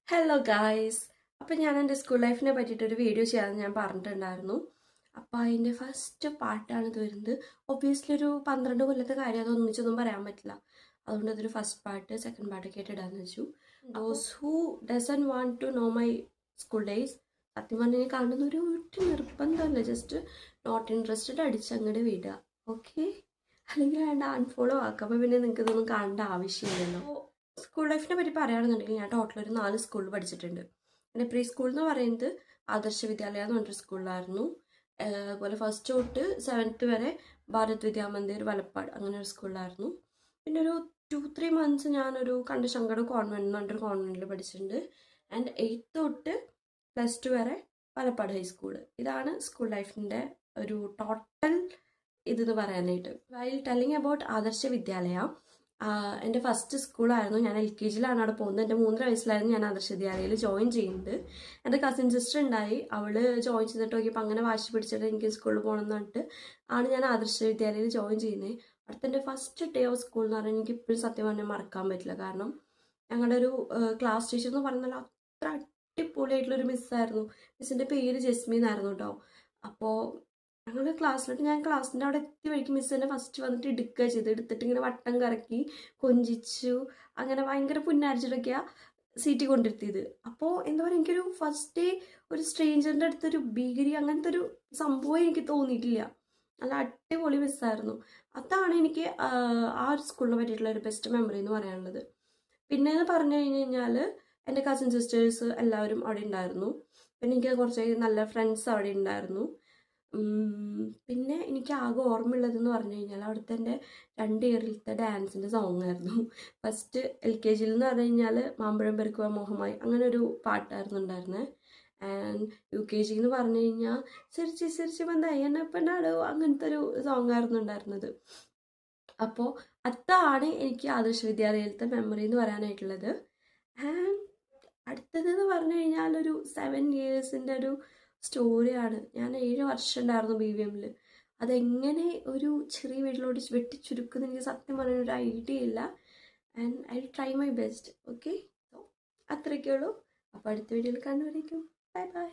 Hello guys. അപ്പം ഞാൻ എൻ്റെ സ്കൂൾ ലൈഫിനെ പറ്റിയിട്ടൊരു വീഡിയോ ചെയ്യാമെന്ന് ഞാൻ പറഞ്ഞിട്ടുണ്ടായിരുന്നു. അപ്പോൾ അതിൻ്റെ ഫസ്റ്റ് പാർട്ടാണ് ഇത് വരുന്നത്. ഒബ്വിയസ്ലി ഒരു 12 കൊല്ലത്തെ കാര്യം അത് ഒന്നിച്ചൊന്നും പറയാൻ പറ്റില്ല. അതുകൊണ്ട് അതൊരു ഫസ്റ്റ് പാർട്ട് സെക്കൻഡ് പാർട്ടൊക്കെ ആയിട്ട് ഇടാമെന്ന് വെച്ചു. Those who doesn't want to know my school days സത്യം പറഞ്ഞാൽ കാണുന്ന ഒരു നിർബന്ധമല്ല, ജസ്റ്റ് നോട്ട് ഇൻട്രസ്റ്റഡ് അടിച്ചങ്ങോട്ട് വിടുക. ഓക്കെ, അല്ലെങ്കിൽ വേണ്ട അൺഫോളോ ആക്കുക. അപ്പോൾ പിന്നെ നിങ്ങൾക്ക് ഇതൊന്നും കാണേണ്ട ആവശ്യമില്ലല്ലോ. സ്കൂൾ ലൈഫിനെ പറ്റി പറയുകയാണെന്നുണ്ടെങ്കിൽ ഞാൻ ടോട്ടൽ ഒരു 4 സ്കൂളിൽ പഠിച്ചിട്ടുണ്ട്. എൻ്റെ പ്രീ സ്കൂൾ എന്ന് പറയുന്നത് ആദർശ വിദ്യാലയ എന്ന് പറഞ്ഞൊരു സ്കൂളിലായിരുന്നു. അതുപോലെ ഫസ്റ്റ് തൊട്ട് 7th വരെ ഭാരത് വിദ്യാമന്ദിർ വലപ്പാട് അങ്ങനെ ഒരു സ്കൂളിലായിരുന്നു. പിന്നെ ഒരു 2-3 months ഞാനൊരു കണ്ടശങ്കട് കോൺവെൻറ്റ് എന്ന് പറഞ്ഞൊരു കോൺവെൻറ്റിൽ പഠിച്ചിട്ടുണ്ട്. ആൻഡ് 8th തൊട്ട് +2 വരെ വലപ്പാട് ഹൈസ്കൂൾ. ഇതാണ് സ്കൂൾ ലൈഫിൻ്റെ ഒരു ടോട്ടൽ ഇതെന്ന് പറയാനായിട്ട്. വൈൽ ടെല്ലിങ് അബൌട്ട് ആദർശ വിദ്യാലയ, എൻ്റെ ഫസ്റ്റ് സ്കൂളായിരുന്നു. ഞാൻ LKGയിലാണ് അവിടെ പോകുന്നത്. എൻ്റെ 3.5 വയസ്സിലായിരുന്നു ഞാൻ ആദർശ വിദ്യാലയയിൽ ജോയിൻ ചെയ്യുന്നത്. എൻ്റെ കസിൻ സിസ്റ്റർ ഉണ്ടായി, അവൾ ജോയിൻ ചെയ്തിട്ട് നോക്കിയപ്പോൾ അങ്ങനെ വാശി പിടിച്ചിട്ട് എനിക്ക് സ്കൂളിൽ പോകണം എന്ന് പറഞ്ഞിട്ട് ആണ് ഞാൻ ആദർശ വിദ്യാലയയിൽ ജോയിൻ ചെയ്യുന്നത്. അടുത്ത എൻ്റെ ഫസ്റ്റ് ഡേ ഓഫ് സ്കൂൾ എന്ന് പറഞ്ഞാൽ എനിക്ക് ഇപ്പോഴും സത്യം പറഞ്ഞാൽ മറക്കാൻ പറ്റില്ല. കാരണം ഞങ്ങളുടെ ഒരു ക്ലാസ് ടീച്ചർ എന്ന് പറഞ്ഞാൽ അത്ര അടിപൊളിയായിട്ടുള്ളൊരു മിസ്സായിരുന്നു. മിസ്സിൻ്റെ പേര് ജസ്മി എന്നായിരുന്നു കേട്ടോ. അപ്പോൾ ഞങ്ങൾ ക്ലാസ്സിലോട്ട് ഞാൻ ക്ലാസ്സിൻ്റെ അവിടെ എത്തി വഴിക്ക് മിസ് തന്നെ ഫസ്റ്റ് വന്നിട്ട് എടുക്കുക ചെയ്ത്, എടുത്തിട്ട് ഇങ്ങനെ വട്ടം കറക്കി കൊഞ്ചിച്ചു, അങ്ങനെ ഭയങ്കര പുന്നാരിച്ചിട്ടൊക്കെയാണ് സീറ്റിൽ കൊണ്ടിരുത്തിയത്. അപ്പോൾ എന്താ പറയുക, എനിക്കൊരു ഫസ്റ്റ് ഡേ ഒരു സ്ട്രേഞ്ചറിൻ്റെ അടുത്തൊരു ഭീകരി അങ്ങനത്തെ ഒരു സംഭവം എനിക്ക് തോന്നിയിട്ടില്ല. നല്ല അടിപൊളി മിസ്സായിരുന്നു. അതാണ് എനിക്ക് ആ ഒരു സ്കൂളിനെ പറ്റിയിട്ടുള്ള ഒരു ബെസ്റ്റ് മെമ്മറി എന്ന് പറയാനുള്ളത്. പിന്നെ എന്ന് പറഞ്ഞു കഴിഞ്ഞാൽ എൻ്റെ കസിൻ സിസ്റ്റേഴ്സ് എല്ലാവരും അവിടെ ഉണ്ടായിരുന്നു. പിന്നെ എനിക്ക് കുറച്ച് നല്ല ഫ്രണ്ട്സ് അവിടെ ഉണ്ടായിരുന്നു. പിന്നെ എനിക്ക് ആകെ ഓർമ്മയുള്ളതെന്ന് പറഞ്ഞു കഴിഞ്ഞാൽ അവിടുത്തെ എൻ്റെ 2 ഇയറിലത്തെ ഡാൻസിൻ്റെ സോങ് ആയിരുന്നു. ഫസ്റ്റ് LKGയിൽ എന്ന് പറഞ്ഞു കഴിഞ്ഞാൽ മാമ്പഴം പെരുക്കുക മോഹമായി അങ്ങനെ ഒരു പാട്ടായിരുന്നു ഉണ്ടായിരുന്നത്. ആൻഡ് UKG എന്ന് പറഞ്ഞു കഴിഞ്ഞാൽ സിരിച്ച് സിരിച്ച് വന്നായി എന്നപ്പനാടോ അങ്ങനത്തെ ഒരു സോങ് ആയിരുന്നു ഉണ്ടായിരുന്നത്. അപ്പോൾ അതാണ് എനിക്ക് ആദർശ വിദ്യാലയത്തിലെ മെമ്മറി എന്ന് പറയാനായിട്ടുള്ളത്. ആൻഡ് അടുത്തതെന്ന് പറഞ്ഞു കഴിഞ്ഞാൽ ഒരു 7 yearsൻ്റെ ഒരു സ്റ്റോറിയാണ്. ഞാൻ 7 വർഷം ഉണ്ടായിരുന്നു BVMൽ. അതെങ്ങനെ ഒരു ചെറിയ വീട്ടിലോട്ട് വെട്ടിച്ചുരുക്കുന്ന എനിക്ക് സത്യം പറയാൻ ഒരു ഐഡിയ ഇല്ല. And I will try my best. Okay, so അത്രയൊക്കെ ഉള്ളൂ. അപ്പോൾ അടുത്ത വീഡിയോയിൽ കാണുന്നവരേക്കും ബൈ ബൈ.